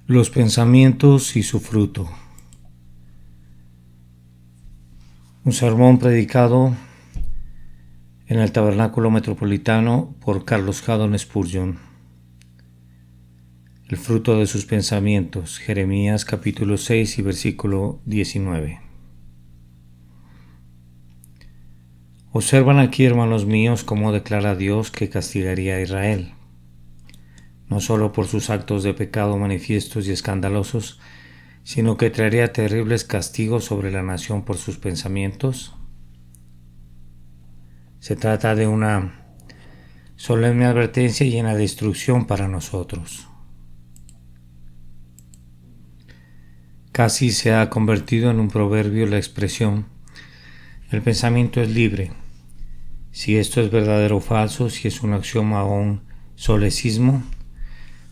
Los pensamientos y su fruto. Un sermón predicado en el Tabernáculo Metropolitano por Carlos Haddon Spurgeon. El fruto de sus pensamientos, Jeremías capítulo 6 y versículo 19. Observan aquí, hermanos míos, cómo declara Dios que castigaría a Israel, no solo por sus actos de pecado manifiestos y escandalosos, sino que traería terribles castigos sobre la nación por sus pensamientos. Se trata de una solemne advertencia llena de instrucción para nosotros. Casi se ha convertido en un proverbio la expresión: el pensamiento es libre. Si esto es verdadero o falso, si es un axioma o un solecismo,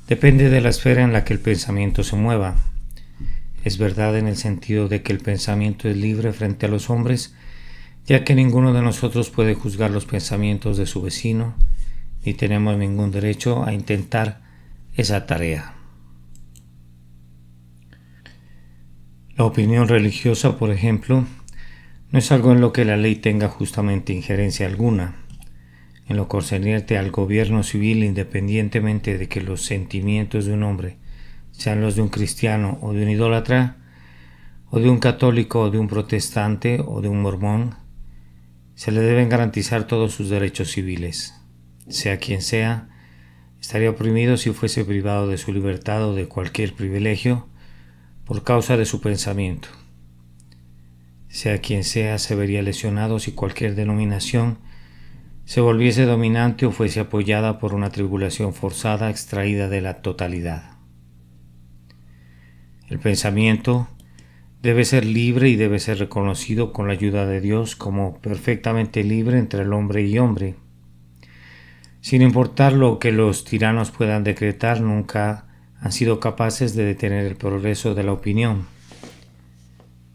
depende de la esfera en la que el pensamiento se mueva. Es verdad en el sentido de que el pensamiento es libre frente a los hombres, ya que ninguno de nosotros puede juzgar los pensamientos de su vecino, ni tenemos ningún derecho a intentar esa tarea. La opinión religiosa, por ejemplo, no es algo en lo que la ley tenga justamente injerencia alguna. En lo concerniente al gobierno civil, independientemente de que los sentimientos de un hombre sean los de un cristiano o de un idólatra, o de un católico o de un protestante o de un mormón, se le deben garantizar todos sus derechos civiles. Sea quien sea, estaría oprimido si fuese privado de su libertad o de cualquier privilegio por causa de su pensamiento. Sea quien sea, se vería lesionado si cualquier denominación se volviese dominante o fuese apoyada por una tribulación forzada extraída de la totalidad. El pensamiento debe ser libre y debe ser reconocido con la ayuda de Dios como perfectamente libre entre el hombre y hombre. Sin importar lo que los tiranos puedan decretar, nunca han sido capaces de detener el progreso de la opinión.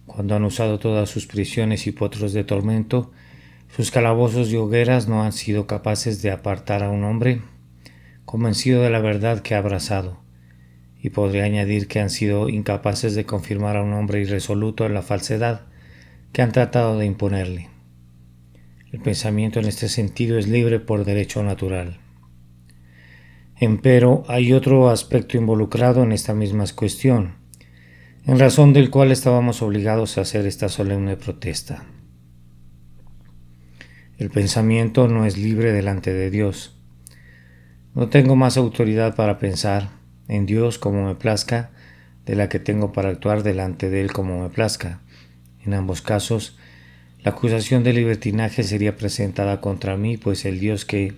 Cuando han usado todas sus prisiones y potros de tormento, sus calabozos y hogueras no han sido capaces de apartar a un hombre convencido de la verdad que ha abrazado, y podría añadir que han sido incapaces de confirmar a un hombre irresoluto en la falsedad que han tratado de imponerle. El pensamiento en este sentido es libre por derecho natural. Empero hay otro aspecto involucrado en esta misma cuestión, en razón del cual estábamos obligados a hacer esta solemne protesta. El pensamiento no es libre delante de Dios. No tengo más autoridad para pensar en Dios como me plazca de la que tengo para actuar delante de Él como me plazca. En ambos casos, la acusación de libertinaje sería presentada contra mí, pues el Dios que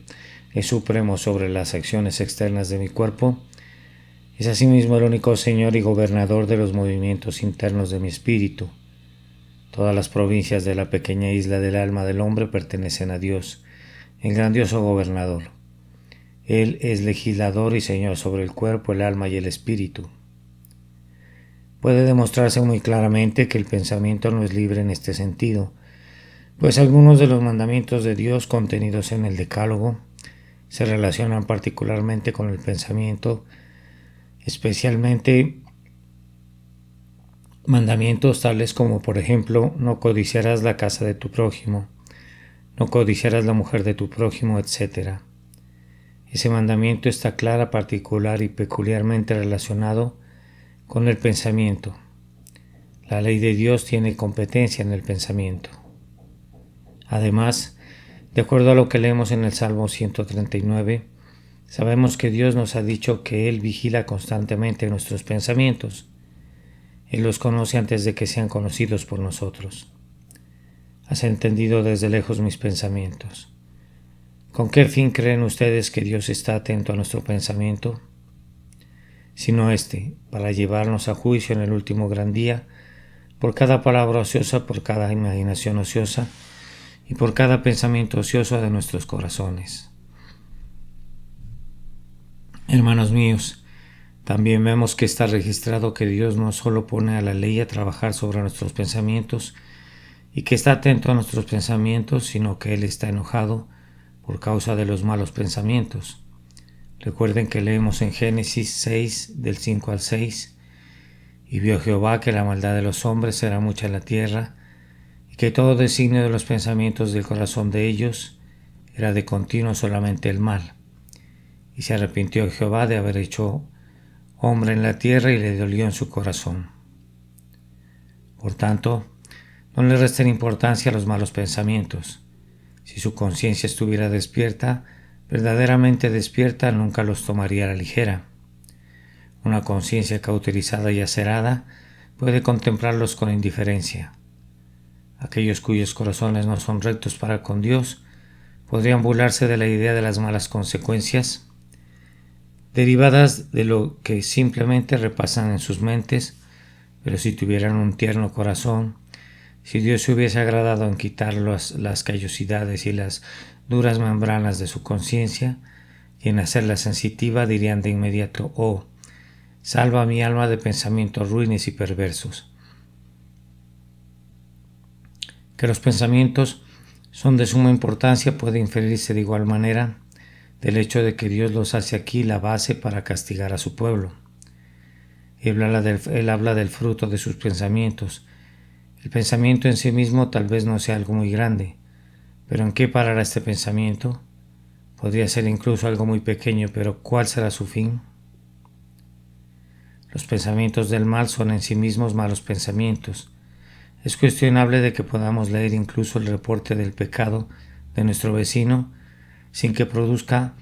es supremo sobre las acciones externas de mi cuerpo es asimismo el único Señor y gobernador de los movimientos internos de mi espíritu. Todas las provincias de la pequeña isla del alma del hombre pertenecen a Dios, el grandioso gobernador. Él es legislador y Señor sobre el cuerpo, el alma y el espíritu. Puede demostrarse muy claramente que el pensamiento no es libre en este sentido, pues algunos de los mandamientos de Dios contenidos en el Decálogo se relacionan particularmente con el pensamiento, especialmente mandamientos tales como, por ejemplo, no codiciarás la casa de tu prójimo, no codiciarás la mujer de tu prójimo, etc. Ese mandamiento está clara, particular y peculiarmente relacionado con el pensamiento. La ley de Dios tiene competencia en el pensamiento. Además, de acuerdo a lo que leemos en el Salmo 139, sabemos que Dios nos ha dicho que Él vigila constantemente nuestros pensamientos. Él los conoce antes de que sean conocidos por nosotros. ¿Has entendido desde lejos mis pensamientos? ¿Con qué fin creen ustedes que Dios está atento a nuestro pensamiento? Sino para llevarnos a juicio en el último gran día, por cada palabra ociosa, por cada imaginación ociosa y por cada pensamiento ocioso de nuestros corazones. Hermanos míos, también vemos que está registrado que Dios no solo pone a la ley a trabajar sobre nuestros pensamientos y que está atento a nuestros pensamientos, sino que Él está enojado por causa de los malos pensamientos. Recuerden que leemos en Génesis 6, del 5 al 6, y vio Jehová que la maldad de los hombres era mucha en la tierra, y que todo designio de los pensamientos del corazón de ellos era de continuo solamente el mal. Y se arrepintió Jehová de haber hecho hombre en la tierra y le dolió en su corazón. Por tanto, no le resten importancia a los malos pensamientos. Si su conciencia estuviera despierta, verdaderamente despierta, nunca los tomaría a la ligera. Una conciencia cauterizada y acerada puede contemplarlos con indiferencia. Aquellos cuyos corazones no son rectos para con Dios podrían burlarse de la idea de las malas consecuencias derivadas de lo que simplemente repasan en sus mentes, pero si tuvieran un tierno corazón, si Dios se hubiese agradado en quitar las callosidades y las duras membranas de su conciencia y en hacerla sensitiva, dirían de inmediato: «Oh, salva mi alma de pensamientos ruines y perversos». Que los pensamientos son de suma importancia puede inferirse de igual manera del hecho de que Dios los hace aquí la base para castigar a su pueblo. Él habla del fruto de sus pensamientos. El pensamiento en sí mismo tal vez no sea algo muy grande, pero ¿en qué parará este pensamiento? Podría ser incluso algo muy pequeño, pero ¿cuál será su fin? Los pensamientos del mal son en sí mismos malos pensamientos. Es cuestionable de que podamos leer incluso el reporte del pecado de nuestro vecino sin que produzca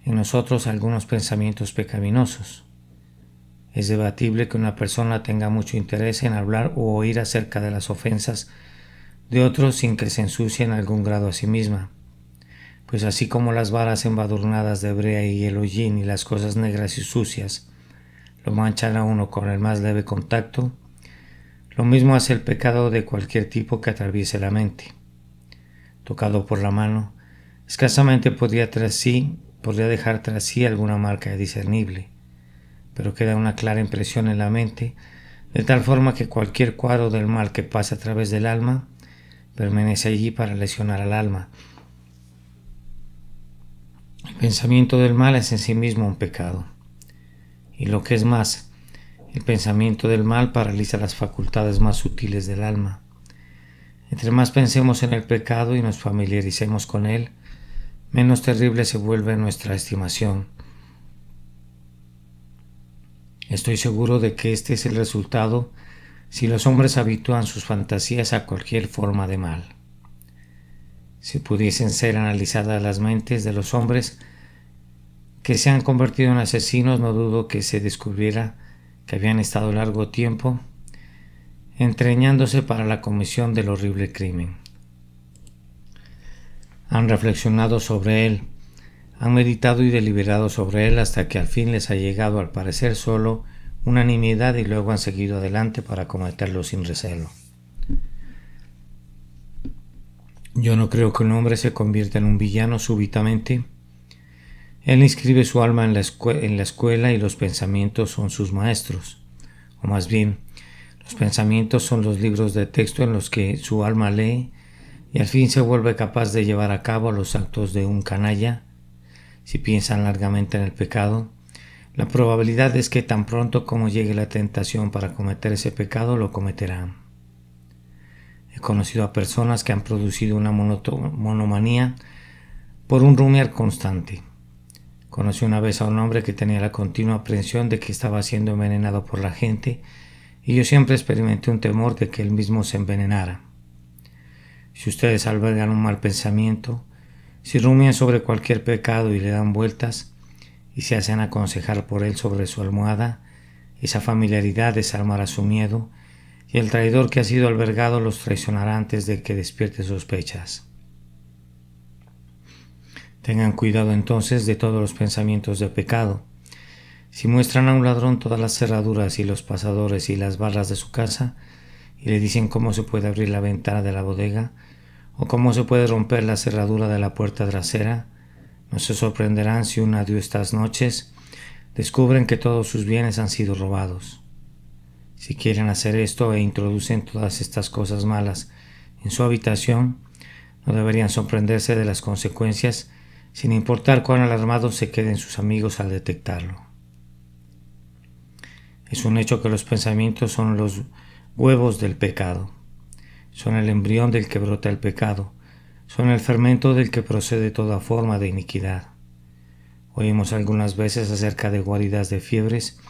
en nosotros algunos pensamientos pecaminosos. Es debatible que una persona tenga mucho interés en hablar o oír acerca de las ofensas de otros sin que se ensucie en algún grado a sí misma, pues así como las varas embadurnadas de brea y el hollín y las cosas negras y sucias lo manchan a uno con el más leve contacto, lo mismo hace el pecado de cualquier tipo que atraviese la mente. Tocado por la mano, escasamente podría dejar tras sí alguna marca discernible, pero queda una clara impresión en la mente, de tal forma que cualquier cuadro del mal que pase a través del alma permanece allí para lesionar al alma. El pensamiento del mal es en sí mismo un pecado. Y lo que es más, el pensamiento del mal paraliza las facultades más sutiles del alma. Entre más pensemos en el pecado y nos familiaricemos con él, menos terrible se vuelve nuestra estimación. Estoy seguro de que este es el resultado si los hombres habitúan sus fantasías a cualquier forma de mal. Si pudiesen ser analizadas las mentes de los hombres que se han convertido en asesinos, no dudo que se descubriera que habían estado largo tiempo entreñándose para la comisión del horrible crimen. Han reflexionado sobre él, han meditado y deliberado sobre él hasta que al fin les ha llegado, al parecer solo, unanimidad, y luego han seguido adelante para cometerlo sin recelo. Yo no creo que un hombre se convierta en un villano súbitamente. Él inscribe su alma en la escuela y los pensamientos son sus maestros, o más bien, los pensamientos son los libros de texto en los que su alma lee y al fin se vuelve capaz de llevar a cabo los actos de un canalla. Si piensan largamente en el pecado, la probabilidad es que tan pronto como llegue la tentación para cometer ese pecado, lo cometerán. He conocido a personas que han producido una monomanía por un rumiar constante. Conocí una vez a un hombre que tenía la continua aprensión de que estaba siendo envenenado por la gente, y yo siempre experimenté un temor de que él mismo se envenenara. Si ustedes albergan un mal pensamiento, si rumian sobre cualquier pecado y le dan vueltas, y se hacen aconsejar por él sobre su almohada, esa familiaridad desarmará su miedo, y el traidor que ha sido albergado los traicionará antes de que despierte sospechas. Tengan cuidado entonces de todos los pensamientos de pecado. Si muestran a un ladrón todas las cerraduras y los pasadores y las barras de su casa, y le dicen cómo se puede abrir la ventana de la bodega, o cómo se puede romper la cerradura de la puerta trasera, no se sorprenderán si una de estas noches descubren que todos sus bienes han sido robados. Si quieren hacer esto e introducen todas estas cosas malas en su habitación, no deberían sorprenderse de las consecuencias sin importar cuán alarmados se queden sus amigos al detectarlo. Es un hecho que los pensamientos son los huevos del pecado, son el embrión del que brota el pecado, son el fermento del que procede toda forma de iniquidad. Oímos algunas veces acerca de guaridas de fiebres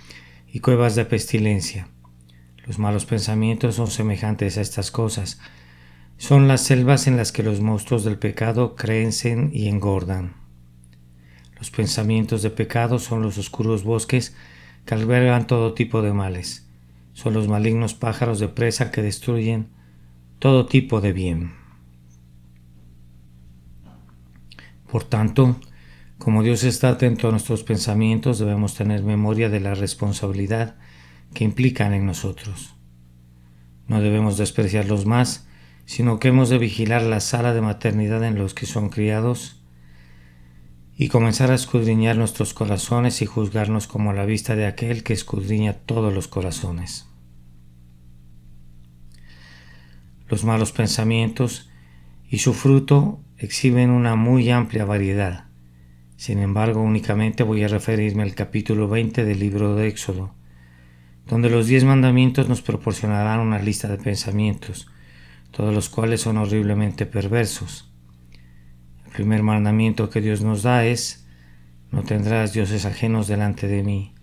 y cuevas de pestilencia. Los malos pensamientos son semejantes a estas cosas. Son las selvas en las que los monstruos del pecado crecen y engordan. Los pensamientos de pecado son los oscuros bosques que albergan todo tipo de males. Son los malignos pájaros de presa que destruyen todo tipo de bien. Por tanto, como Dios está atento a nuestros pensamientos, debemos tener memoria de la responsabilidad que implican en nosotros. No debemos despreciarlos más, sino que hemos de vigilar la sala de maternidad en los que son criados y comenzar a escudriñar nuestros corazones y juzgarnos como a la vista de aquel que escudriña todos los corazones. Los malos pensamientos y su fruto exhiben una muy amplia variedad. Sin embargo, únicamente voy a referirme al capítulo 20 del libro de Éxodo, donde los 10 mandamientos nos proporcionarán una lista de pensamientos, todos los cuales son horriblemente perversos. El primer mandamiento que Dios nos da es: no tendrás dioses ajenos delante de mí.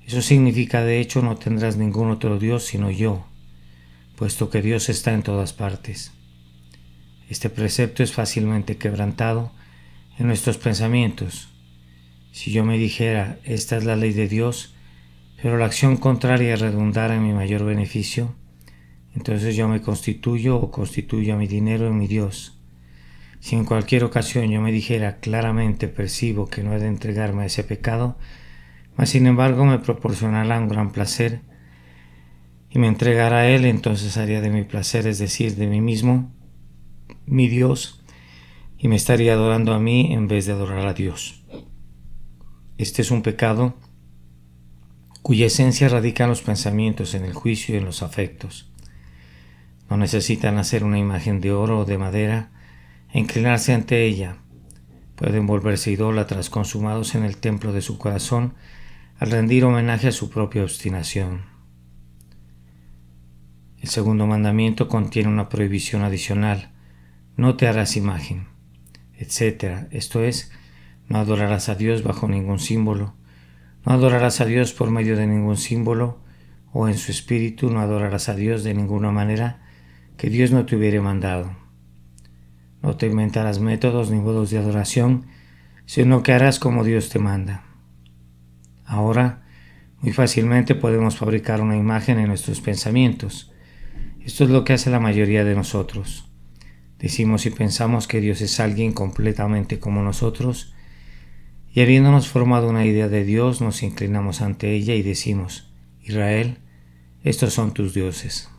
Eso significa, de hecho, no tendrás ningún otro Dios sino yo, puesto que Dios está en todas partes. Este precepto es fácilmente quebrantado en nuestros pensamientos. Si yo me dijera, esta es la ley de Dios, pero la acción contraria redundara en mi mayor beneficio, entonces yo me constituyo o constituyo a mi dinero en mi Dios. Si en cualquier ocasión yo me dijera, claramente percibo que no he de entregarme a ese pecado, mas sin embargo me proporcionará un gran placer y me entregará a él, entonces haría de mi placer, es decir, de mí mismo, mi Dios, y me estaría adorando a mí en vez de adorar a Dios. Este es un pecado cuya esencia radica en los pensamientos, en el juicio y en los afectos. No necesitan hacer una imagen de oro o de madera e inclinarse ante ella. Pueden volverse idólatras consumados en el templo de su corazón al rendir homenaje a su propia obstinación. El segundo mandamiento contiene una prohibición adicional: no te harás imagen, etc. Esto es, no adorarás a Dios bajo ningún símbolo, no adorarás a Dios por medio de ningún símbolo, o en su espíritu no adorarás a Dios de ninguna manera que Dios no te hubiere mandado. No te inventarás métodos ni modos de adoración, sino que harás como Dios te manda. Ahora, muy fácilmente podemos fabricar una imagen en nuestros pensamientos. Esto es lo que hace la mayoría de nosotros. Decimos y pensamos que Dios es alguien completamente como nosotros, y habiéndonos formado una idea de Dios, nos inclinamos ante ella y decimos: Israel, estos son tus dioses.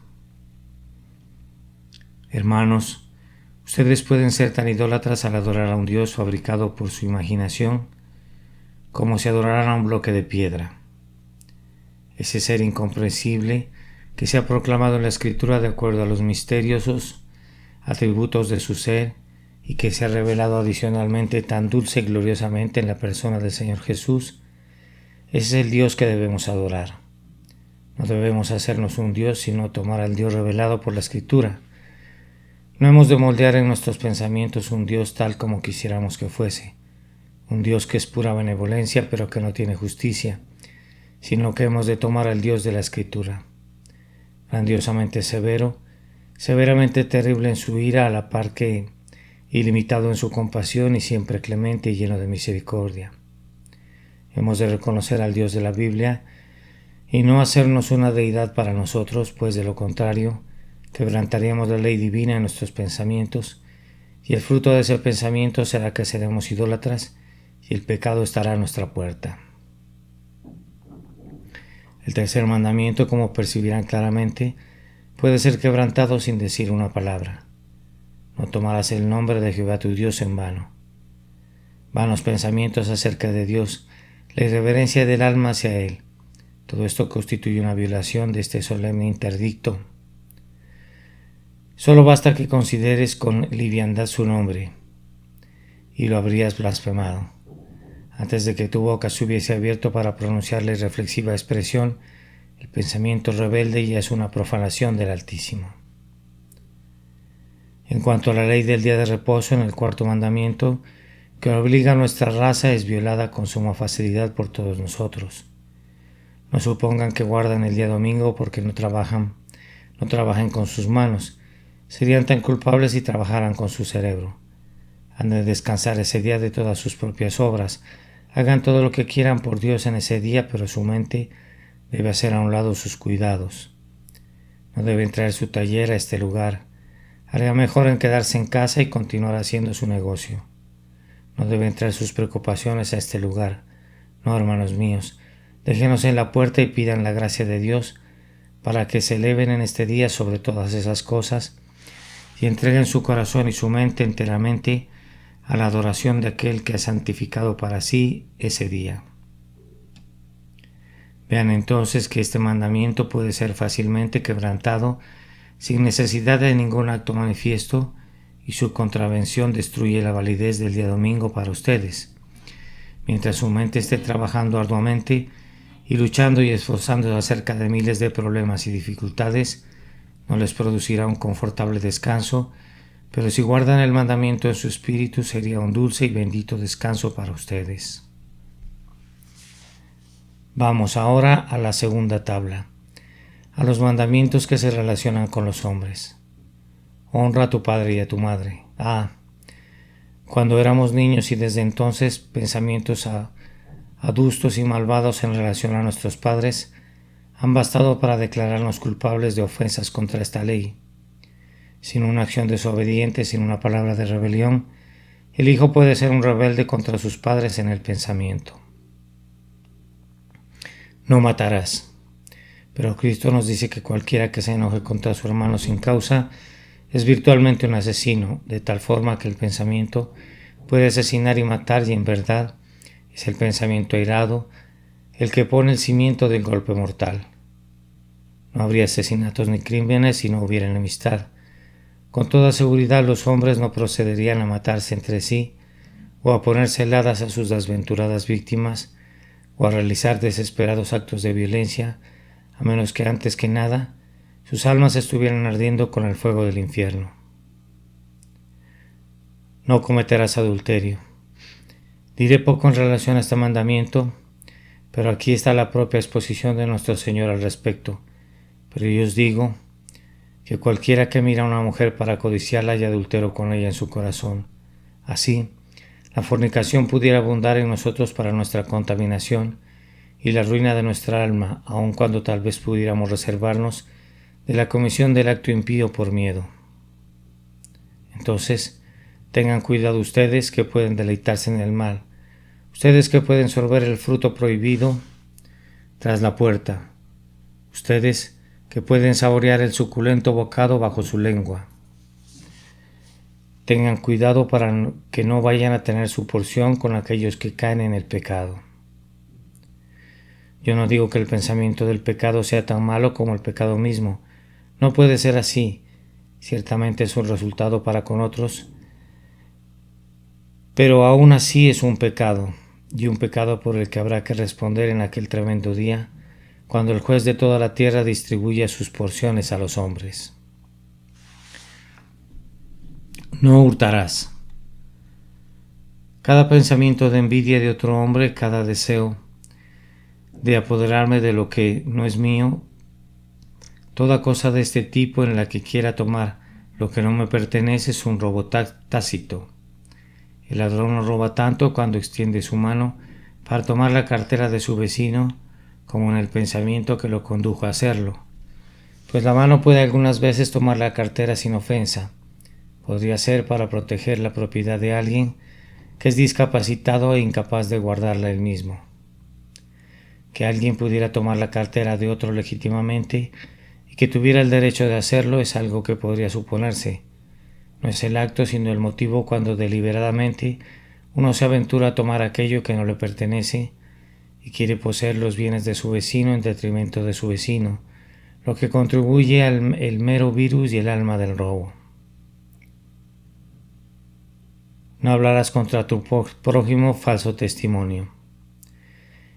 Hermanos, ustedes pueden ser tan idólatras al adorar a un Dios fabricado por su imaginación como si adoraran a un bloque de piedra. Ese ser incomprensible que se ha proclamado en la Escritura de acuerdo a los misteriosos atributos de su ser y que se ha revelado adicionalmente tan dulce y gloriosamente en la persona del Señor Jesús, ese es el Dios que debemos adorar. No debemos hacernos un Dios, sino tomar al Dios revelado por la Escritura. No hemos de moldear en nuestros pensamientos un Dios tal como quisiéramos que fuese, un Dios que es pura benevolencia pero que no tiene justicia, sino que hemos de tomar al Dios de la Escritura, grandiosamente severo, severamente terrible en su ira, a la par que ilimitado en su compasión y siempre clemente y lleno de misericordia. Hemos de reconocer al Dios de la Biblia y no hacernos una deidad para nosotros, pues de lo contrario quebrantaríamos la ley divina en nuestros pensamientos, y el fruto de ese pensamiento será que seremos idólatras y el pecado estará a nuestra puerta. El tercer mandamiento, como percibirán claramente, puede ser quebrantado sin decir una palabra. No tomarás el nombre de Jehová tu Dios en vano. Vanos pensamientos acerca de Dios, la irreverencia del alma hacia Él. Todo esto constituye una violación de este solemne interdicto. Solo basta que consideres con liviandad su nombre. y lo habrías blasfemado, antes de que tu boca se hubiese abierto para pronunciar la irreflexiva expresión: el pensamiento rebelde ya es una profanación del Altísimo. En cuanto a la ley del día de reposo, en el cuarto mandamiento, que obliga a nuestra raza, es violada con suma facilidad por todos nosotros. No supongan que guardan el día domingo porque no trabajan con sus manos. Serían tan culpables si trabajaran con su cerebro. Han de descansar ese día de todas sus propias obras. Hagan todo lo que quieran por Dios en ese día, pero su mente debe hacer a un lado sus cuidados. No deben traer su taller a este lugar. Haría mejor en quedarse en casa y continuar haciendo su negocio. No deben traer sus preocupaciones a este lugar. No, hermanos míos, déjenos en la puerta y pidan la gracia de Dios para que se eleven en este día sobre todas esas cosas y entreguen su corazón y su mente enteramente a la adoración de aquel que ha santificado para sí ese día. Vean entonces que este mandamiento puede ser fácilmente quebrantado sin necesidad de ningún acto manifiesto, y su contravención destruye la validez del día domingo para ustedes. Mientras su mente esté trabajando arduamente y luchando y esforzándose acerca de miles de problemas y dificultades, no les producirá un confortable descanso, pero si guardan el mandamiento en su espíritu, sería un dulce y bendito descanso para ustedes. Vamos ahora a la segunda tabla, a los mandamientos que se relacionan con los hombres. Honra a tu padre y a tu madre. Cuando éramos niños y desde entonces pensamientos adustos y malvados en relación a nuestros padres han bastado para declararnos culpables de ofensas contra esta ley. Sin una acción desobediente, sin una palabra de rebelión, el hijo puede ser un rebelde contra sus padres en el pensamiento. No matarás. Pero Cristo nos dice que cualquiera que se enoje contra su hermano sin causa es virtualmente un asesino, de tal forma que el pensamiento puede asesinar y matar, y en verdad es el pensamiento airado el que pone el cimiento del golpe mortal. No habría asesinatos ni crímenes si no hubiera enemistad. Con toda seguridad los hombres no procederían a matarse entre sí, o a poner celadas a sus desventuradas víctimas, o a realizar desesperados actos de violencia, a menos que antes que nada sus almas estuvieran ardiendo con el fuego del infierno. No cometerás adulterio. Diré poco en relación a este mandamiento, pero aquí está la propia exposición de nuestro Señor al respecto. Pero yo os digo que cualquiera que mira a una mujer para codiciarla haya adultero con ella en su corazón. Así, la fornicación pudiera abundar en nosotros para nuestra contaminación y la ruina de nuestra alma, aun cuando tal vez pudiéramos reservarnos de la comisión del acto impío por miedo. Entonces, tengan cuidado ustedes que pueden deleitarse en el mal, ustedes que pueden sorber el fruto prohibido tras la puerta, ustedes que pueden saborear el suculento bocado bajo su lengua. Tengan cuidado para que no vayan a tener su porción con aquellos que caen en el pecado. Yo no digo que el pensamiento del pecado sea tan malo como el pecado mismo. No puede ser así. Ciertamente es un resultado para con otros, pero aún así es un pecado, y un pecado por el que habrá que responder en aquel tremendo día, cuando el juez de toda la tierra distribuya sus porciones a los hombres. No hurtarás. Cada pensamiento de envidia de otro hombre, cada deseo de apoderarme de lo que no es mío, toda cosa de este tipo en la que quiera tomar lo que no me pertenece es un robo tácito. El ladrón no roba tanto cuando extiende su mano para tomar la cartera de su vecino como en el pensamiento que lo condujo a hacerlo, pues la mano puede algunas veces tomar la cartera sin ofensa. Podría ser para proteger la propiedad de alguien que es discapacitado e incapaz de guardarla él mismo. Que alguien pudiera tomar la cartera de otro legítimamente y que tuviera el derecho de hacerlo es algo que podría suponerse. No es el acto sino el motivo cuando deliberadamente uno se aventura a tomar aquello que no le pertenece y quiere poseer los bienes de su vecino en detrimento de su vecino, lo que contribuye al el mero virus y el alma del robo. No hablarás contra tu prójimo falso testimonio.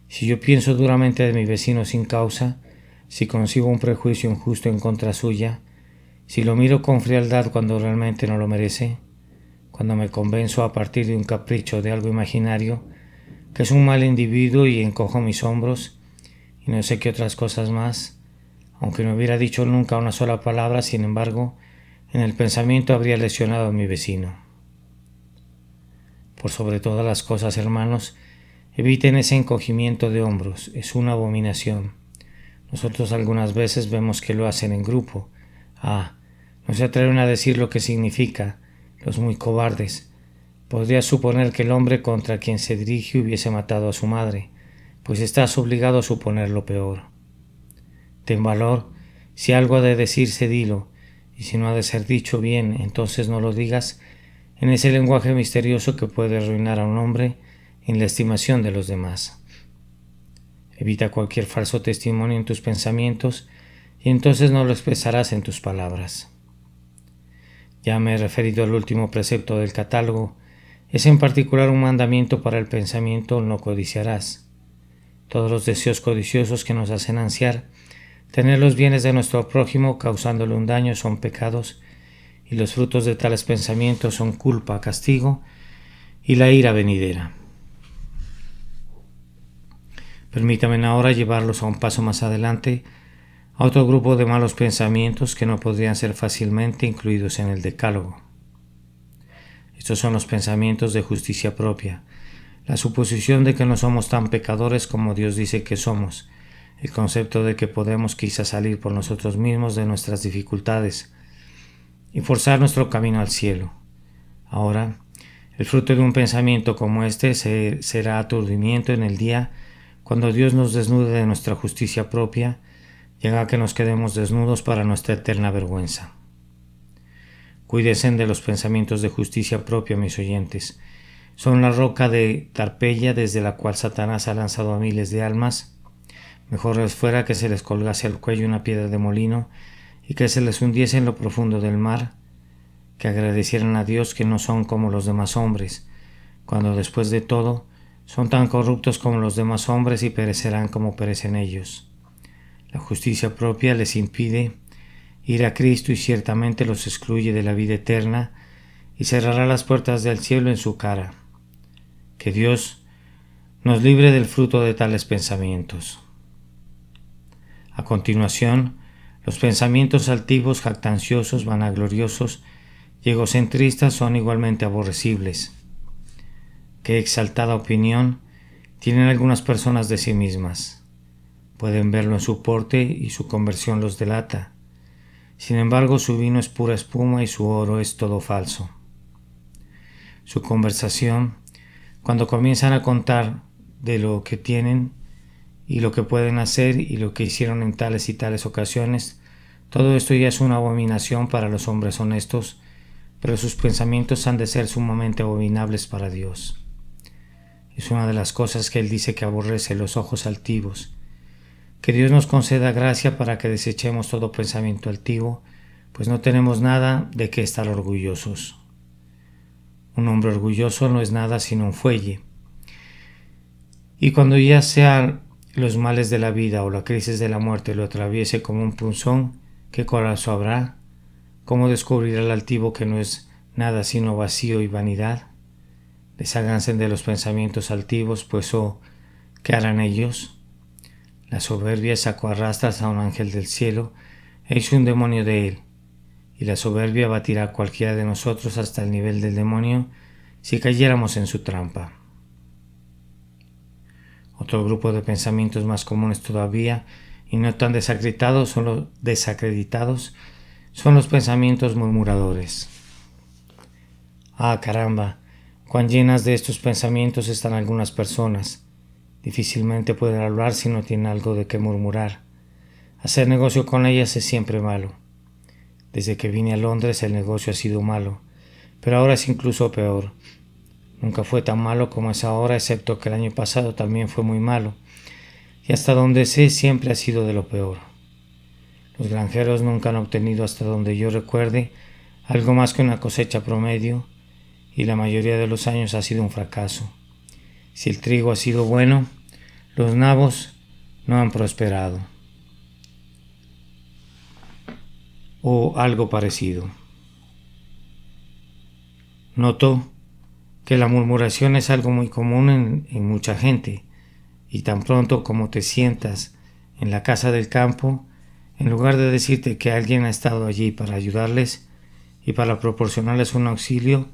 Si yo pienso duramente de mi vecino sin causa, si concibo un prejuicio injusto en contra suya, si lo miro con frialdad cuando realmente no lo merece, cuando me convenzo a partir de un capricho de algo imaginario, que es un mal individuo y encojo mis hombros, y no sé qué otras cosas más, aunque no hubiera dicho nunca una sola palabra, sin embargo, en el pensamiento habría lesionado a mi vecino. Por sobre todas las cosas, hermanos, eviten ese encogimiento de hombros, es una abominación. Nosotros algunas veces vemos que lo hacen en grupo. No se atreven a decir lo que significa, los muy cobardes. Podría suponer que el hombre contra quien se dirige hubiese matado a su madre, pues estás obligado a suponer lo peor. Ten valor, si algo ha de decirse, dilo, y si no ha de ser dicho, bien, entonces no lo digas en ese lenguaje misterioso que puede arruinar a un hombre en la estimación de los demás. Evita cualquier falso testimonio en tus pensamientos y entonces no lo expresarás en tus palabras. Ya me he referido al último precepto del catálogo. Es en particular un mandamiento para el pensamiento: no codiciarás. Todos los deseos codiciosos que nos hacen ansiar tener los bienes de nuestro prójimo causándole un daño son pecados, y los frutos de tales pensamientos son culpa, castigo y la ira venidera. Permítanme ahora llevarlos a un paso más adelante, a otro grupo de malos pensamientos que no podrían ser fácilmente incluidos en el decálogo. Estos son los pensamientos de justicia propia, la suposición de que no somos tan pecadores como Dios dice que somos, el concepto de que podemos quizás salir por nosotros mismos de nuestras dificultades y forzar nuestro camino al cielo. Ahora, el fruto de un pensamiento como este será aturdimiento en el día cuando Dios nos desnude de nuestra justicia propia, llega que nos quedemos desnudos para nuestra eterna vergüenza. Cuídense de los pensamientos de justicia propia, mis oyentes. Son la roca de Tarpeya desde la cual Satanás ha lanzado a miles de almas. Mejor les fuera que se les colgase al cuello una piedra de molino y que se les hundiese en lo profundo del mar, que agradecieran a Dios que no son como los demás hombres, cuando después de todo son tan corruptos como los demás hombres y perecerán como perecen ellos. La justicia propia les impide ir a Cristo y ciertamente los excluye de la vida eterna y cerrará las puertas del cielo en su cara. Que Dios nos libre del fruto de tales pensamientos. A continuación, los pensamientos altivos, jactanciosos, vanagloriosos y egocentristas son igualmente aborrecibles. Qué exaltada opinión tienen algunas personas de sí mismas. Pueden verlo en su porte y su conversión los delata. Sin embargo, su vino es pura espuma y su oro es todo falso. Su conversación, cuando comienzan a contar de lo que tienen y lo que pueden hacer y lo que hicieron en tales y tales ocasiones, todo esto ya es una abominación para los hombres honestos, pero sus pensamientos han de ser sumamente abominables para Dios. Es una de las cosas que Él dice que aborrece, los ojos altivos. Que Dios nos conceda gracia para que desechemos todo pensamiento altivo, pues no tenemos nada de qué estar orgullosos. Un hombre orgulloso no es nada sino un fuelle. Y cuando ya sean los males de la vida o la crisis de la muerte lo atraviese como un punzón, ¿qué corazón habrá? ¿Cómo descubrirá el altivo que no es nada sino vacío y vanidad? Desháganse de los pensamientos altivos, pues ¿qué harán ellos? La soberbia sacó a rastras a un ángel del cielo e hizo un demonio de él, y la soberbia batirá a cualquiera de nosotros hasta el nivel del demonio si cayéramos en su trampa. Otro grupo de pensamientos más comunes todavía y no tan desacreditados son los pensamientos murmuradores. Caramba, cuán llenas de estos pensamientos están algunas personas. Difícilmente pueden hablar si no tienen algo de qué murmurar. Hacer negocio con ellas es siempre malo. Desde que vine a Londres el negocio ha sido malo, pero ahora es incluso peor. Nunca fue tan malo como es ahora, excepto que el año pasado también fue muy malo, y hasta donde sé siempre ha sido de lo peor. Los granjeros nunca han obtenido, hasta donde yo recuerde, algo más que una cosecha promedio, y la mayoría de los años ha sido un fracaso. Si el trigo ha sido bueno, los nabos no han prosperado. O algo parecido. Noto que la murmuración es algo muy común en mucha gente, y tan pronto como te sientas en la casa del campo, en lugar de decirte que alguien ha estado allí para ayudarles y para proporcionarles un auxilio,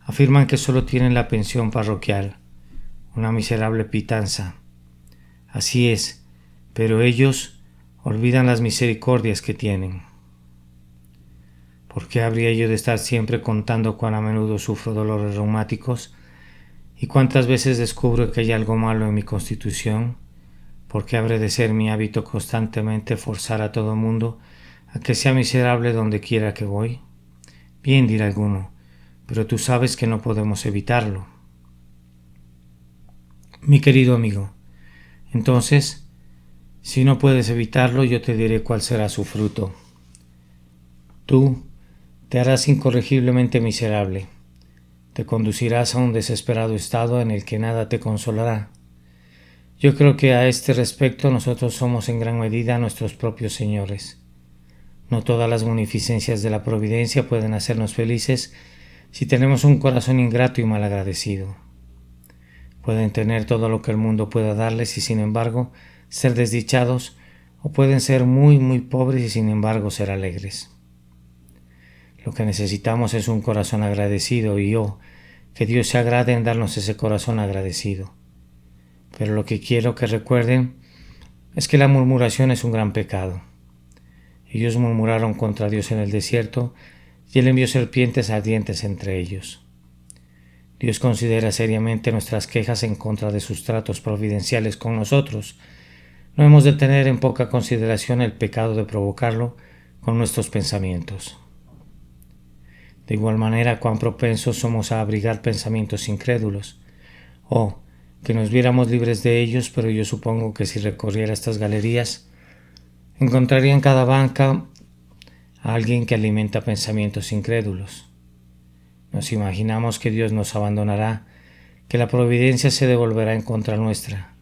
afirman que solo tienen la pensión parroquial, una miserable pitanza. Así es, pero ellos olvidan las misericordias que tienen. ¿Por qué habría yo de estar siempre contando cuán a menudo sufro dolores reumáticos y cuántas veces descubro que hay algo malo en mi constitución? ¿Por qué habré de ser mi hábito constantemente forzar a todo mundo a que sea miserable donde quiera que voy? Bien, dirá alguno, pero tú sabes que no podemos evitarlo. Mi querido amigo, entonces, si no puedes evitarlo, yo te diré cuál será su fruto. Tú te harás incorregiblemente miserable, te conducirás a un desesperado estado en el que nada te consolará. Yo creo que a este respecto nosotros somos en gran medida nuestros propios señores. No todas las munificencias de la providencia pueden hacernos felices si tenemos un corazón ingrato y malagradecido. Pueden tener todo lo que el mundo pueda darles y sin embargo ser desdichados, o pueden ser muy muy pobres y sin embargo ser alegres. Lo que necesitamos es un corazón agradecido y que Dios se agrade en darnos ese corazón agradecido. Pero lo que quiero que recuerden es que la murmuración es un gran pecado. Ellos murmuraron contra Dios en el desierto y Él envió serpientes ardientes entre ellos. Dios considera seriamente nuestras quejas en contra de sus tratos providenciales con nosotros. No hemos de tener en poca consideración el pecado de provocarlo con nuestros pensamientos. De igual manera, cuán propensos somos a abrigar pensamientos incrédulos, que nos viéramos libres de ellos, pero yo supongo que si recorriera estas galerías, encontraría en cada banca a alguien que alimenta pensamientos incrédulos. Nos imaginamos que Dios nos abandonará, que la providencia se devolverá en contra nuestra.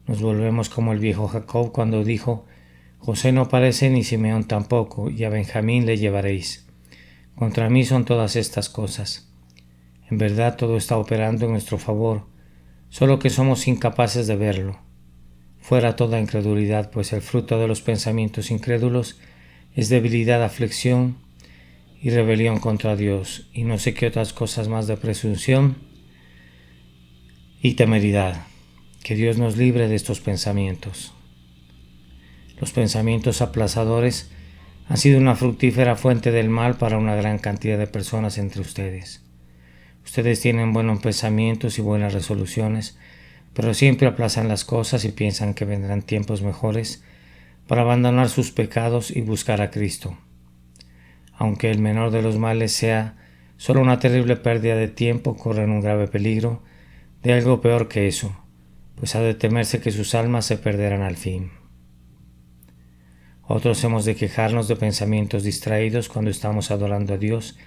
Nos volvemos como el viejo Jacob cuando dijo: José no parece ni Simeón tampoco, y a Benjamín le llevaréis. Contra mí son todas estas cosas. En verdad todo está operando en nuestro favor, solo que somos incapaces de verlo. Fuera toda incredulidad, pues el fruto de los pensamientos incrédulos es debilidad, aflicción y rebelión contra Dios, y no sé qué otras cosas más de presunción y temeridad. Que Dios nos libre de estos pensamientos. Los pensamientos aplazadores han sido una fructífera fuente del mal para una gran cantidad de personas entre ustedes. Ustedes tienen buenos pensamientos y buenas resoluciones, pero siempre aplazan las cosas y piensan que vendrán tiempos mejores para abandonar sus pecados y buscar a Cristo. Aunque el menor de los males sea solo una terrible pérdida de tiempo, corren un grave peligro de algo peor que eso, pues ha de temerse que sus almas se perderán al fin. Otros hemos de quejarnos de pensamientos distraídos cuando estamos adorando a Dios,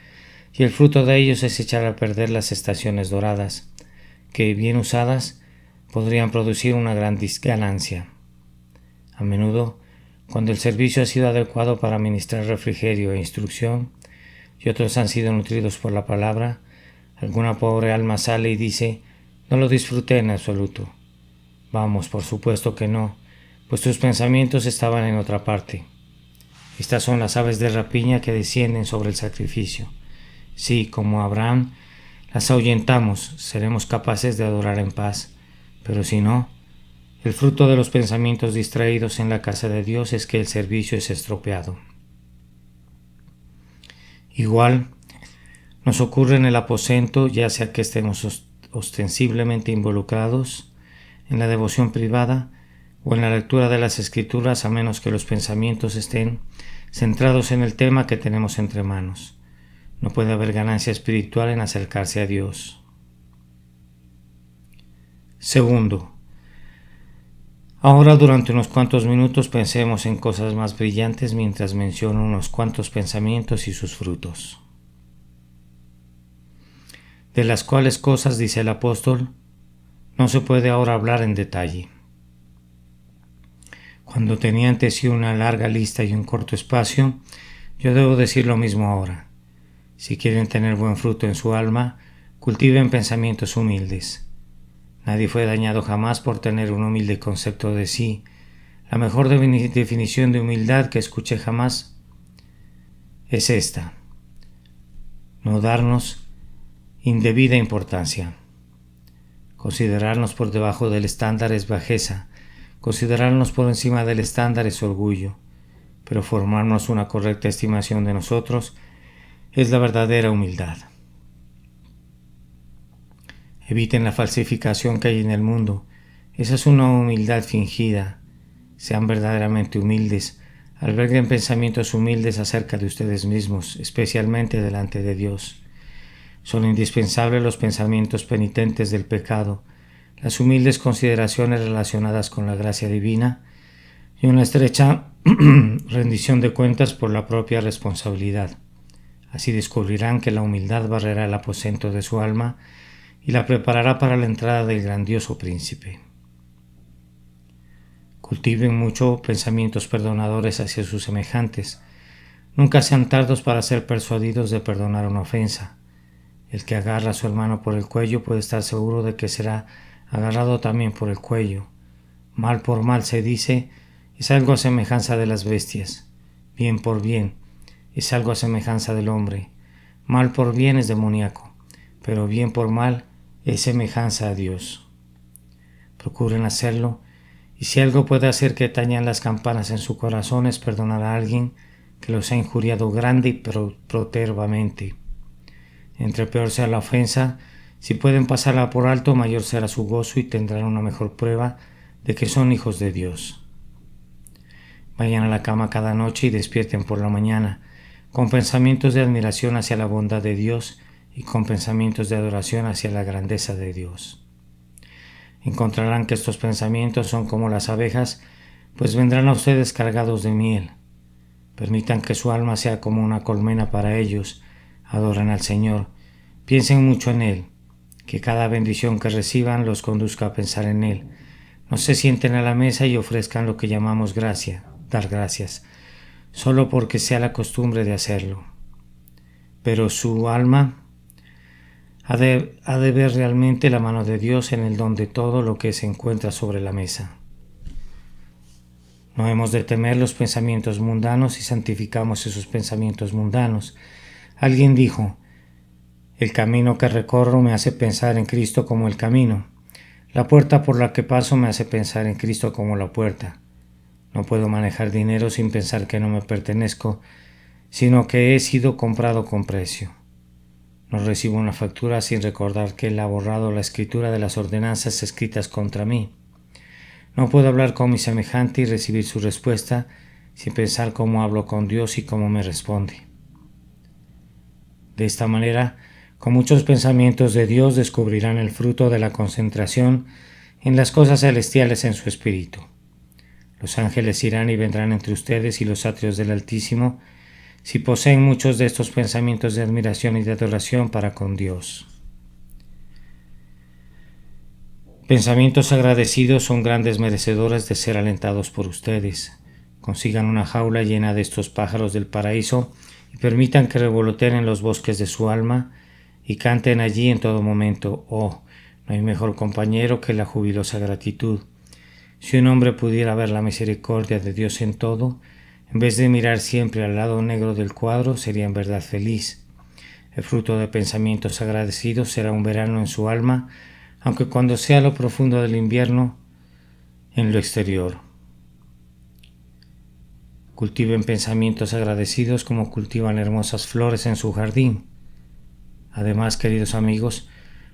y el fruto de ellos es echar a perder las estaciones doradas, que, bien usadas, podrían producir una gran ganancia. A menudo, cuando el servicio ha sido adecuado para ministrar refrigerio e instrucción, y otros han sido nutridos por la palabra, alguna pobre alma sale y dice: no lo disfruté en absoluto. Vamos, por supuesto que no, pues tus pensamientos estaban en otra parte. Estas son las aves de rapiña que descienden sobre el sacrificio. Sí, como Abraham, las ahuyentamos, seremos capaces de adorar en paz, pero si no, el fruto de los pensamientos distraídos en la casa de Dios es que el servicio es estropeado. Igual nos ocurre en el aposento, ya sea que estemos ostensiblemente involucrados en la devoción privada o en la lectura de las Escrituras, a menos que los pensamientos estén centrados en el tema que tenemos entre manos. No puede haber ganancia espiritual en acercarse a Dios. Segundo, ahora durante unos cuantos minutos pensemos en cosas más brillantes mientras menciono unos cuantos pensamientos y sus frutos. de las cuales cosas, dice el apóstol, no se puede ahora hablar en detalle. Cuando tenía ante sí una larga lista y un corto espacio, yo debo decir lo mismo ahora. Si quieren tener buen fruto en su alma, cultiven pensamientos humildes. Nadie fue dañado jamás por tener un humilde concepto de sí. La mejor definición de humildad que escuché jamás es esta: no darnos indebida importancia. Considerarnos por debajo del estándar es bajeza, considerarnos por encima del estándar es orgullo, pero formarnos una correcta estimación de nosotros es la verdadera humildad. Eviten la falsificación que hay en el mundo. Esa es una humildad fingida. Sean verdaderamente humildes. Alberguen pensamientos humildes acerca de ustedes mismos, especialmente delante de Dios. Son indispensables los pensamientos penitentes del pecado, las humildes consideraciones relacionadas con la gracia divina y una estrecha rendición de cuentas por la propia responsabilidad. Así descubrirán que la humildad barrerá el aposento de su alma y la preparará para la entrada del grandioso príncipe. Cultiven mucho pensamientos perdonadores hacia sus semejantes. Nunca sean tardos para ser persuadidos de perdonar una ofensa. El que agarra a su hermano por el cuello puede estar seguro de que será agarrado también por el cuello. Mal por mal, se dice, es algo a semejanza de las bestias. Bien por bien, es algo a semejanza del hombre. Mal por bien es demoníaco, pero bien por mal es semejanza a Dios. Procuren hacerlo, y si algo puede hacer que tañan las campanas en su corazón es perdonar a alguien que los ha injuriado grande y protervamente. Entre peor sea la ofensa, si pueden pasarla por alto, mayor será su gozo y tendrán una mejor prueba de que son hijos de Dios. Vayan a la cama cada noche y despierten por la mañana, con pensamientos de admiración hacia la bondad de Dios y con pensamientos de adoración hacia la grandeza de Dios. Encontrarán que estos pensamientos son como las abejas, pues vendrán a ustedes cargados de miel. Permitan que su alma sea como una colmena para ellos. Adoren al Señor. Piensen mucho en Él. Que cada bendición que reciban los conduzca a pensar en Él. No se sienten a la mesa y ofrezcan lo que llamamos gracia, dar gracias, solo porque sea la costumbre de hacerlo. Pero su alma ha de ver realmente la mano de Dios en el don de todo lo que se encuentra sobre la mesa. No hemos de temer los pensamientos mundanos si santificamos esos pensamientos mundanos. Alguien dijo: el camino que recorro me hace pensar en Cristo como el camino. La puerta por la que paso me hace pensar en Cristo como la puerta. No puedo manejar dinero sin pensar que no me pertenezco, sino que he sido comprado con precio. No recibo una factura sin recordar que Él ha borrado la escritura de las ordenanzas escritas contra mí. No puedo hablar con mi semejante y recibir su respuesta sin pensar cómo hablo con Dios y cómo me responde. De esta manera, con muchos pensamientos de Dios descubrirán el fruto de la concentración en las cosas celestiales en su espíritu. Los ángeles irán y vendrán entre ustedes y los atrios del Altísimo, si poseen muchos de estos pensamientos de admiración y de adoración para con Dios. Pensamientos agradecidos son grandes merecedores de ser alentados por ustedes. Consigan una jaula llena de estos pájaros del paraíso y permitan que revoloteen en los bosques de su alma y canten allí en todo momento. Oh, no hay mejor compañero que la jubilosa gratitud. Si un hombre pudiera ver la misericordia de Dios en todo, en vez de mirar siempre al lado negro del cuadro, sería en verdad feliz. El fruto de pensamientos agradecidos será un verano en su alma, aunque cuando sea lo profundo del invierno, en lo exterior. Cultiven pensamientos agradecidos como cultivan hermosas flores en su jardín. Además, queridos amigos,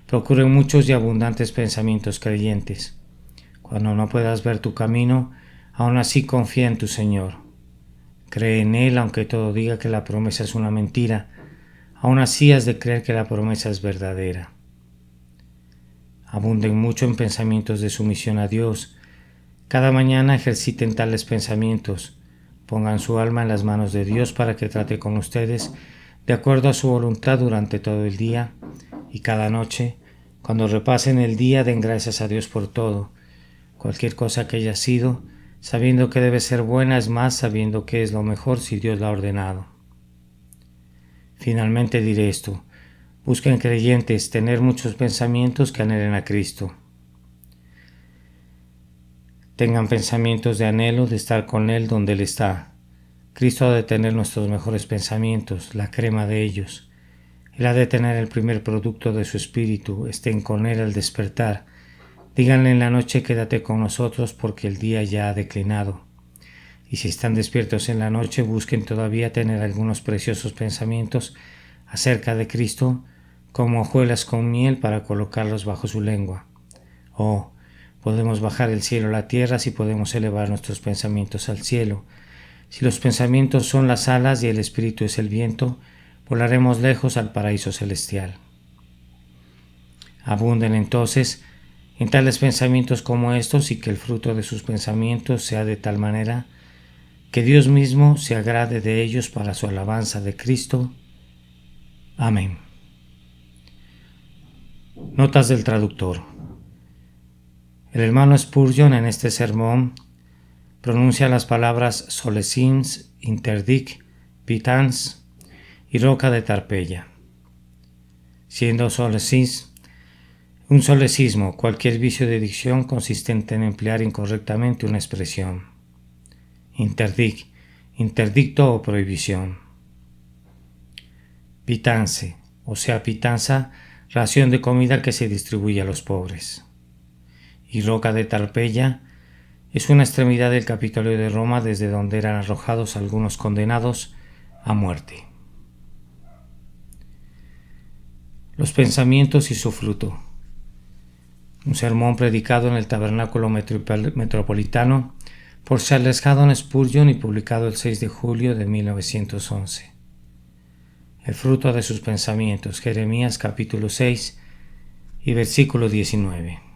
procuren muchos y abundantes pensamientos creyentes. Cuando no puedas ver tu camino, aún así confía en tu Señor. Cree en Él, aunque todo diga que la promesa es una mentira. Aún así has de creer que la promesa es verdadera. Abunden mucho en pensamientos de sumisión a Dios. Cada mañana ejerciten tales pensamientos. Pongan su alma en las manos de Dios para que trate con ustedes de acuerdo a su voluntad durante todo el día y cada noche, cuando repasen el día, den gracias a Dios por todo, cualquier cosa que haya sido, sabiendo que debe ser buena, es más, sabiendo que es lo mejor si Dios la ha ordenado. Finalmente diré esto: busquen, creyentes, tener muchos pensamientos que anhelen a Cristo. Tengan pensamientos de anhelo de estar con Él donde Él está. Cristo ha de tener nuestros mejores pensamientos, la crema de ellos. Él ha de tener el primer producto de su espíritu. Estén con Él al despertar. Díganle en la noche: quédate con nosotros, porque el día ya ha declinado. Y si están despiertos en la noche, busquen todavía tener algunos preciosos pensamientos acerca de Cristo, como hojuelas con miel, para colocarlos bajo su lengua. Oh, podemos bajar el cielo a la tierra si podemos elevar nuestros pensamientos al cielo. Si los pensamientos son las alas y el espíritu es el viento, volaremos lejos al paraíso celestial. Abunden entonces en tales pensamientos como estos, y que el fruto de sus pensamientos sea de tal manera que Dios mismo se agrade de ellos para su alabanza de Cristo. Amén. Notas del traductor. El hermano Spurgeon en este sermón pronuncia las palabras solesins, interdic, pitans y roca de Tarpeya. Siendo solesins un solecismo cualquier vicio de dicción consistente en emplear incorrectamente una expresión. Interdic, interdicto o prohibición. Pitance, o sea, pitanza, ración de comida que se distribuye a los pobres. Y roca de Tarpeya es una extremidad del Capitolio de Roma desde donde eran arrojados algunos condenados a muerte. Los pensamientos y su fruto. Un sermón predicado en el Tabernáculo Metropolitano por Charles Haddon Spurgeon y publicado el 6 de julio de 1911. El fruto de sus pensamientos, Jeremías capítulo 6 y versículo 19.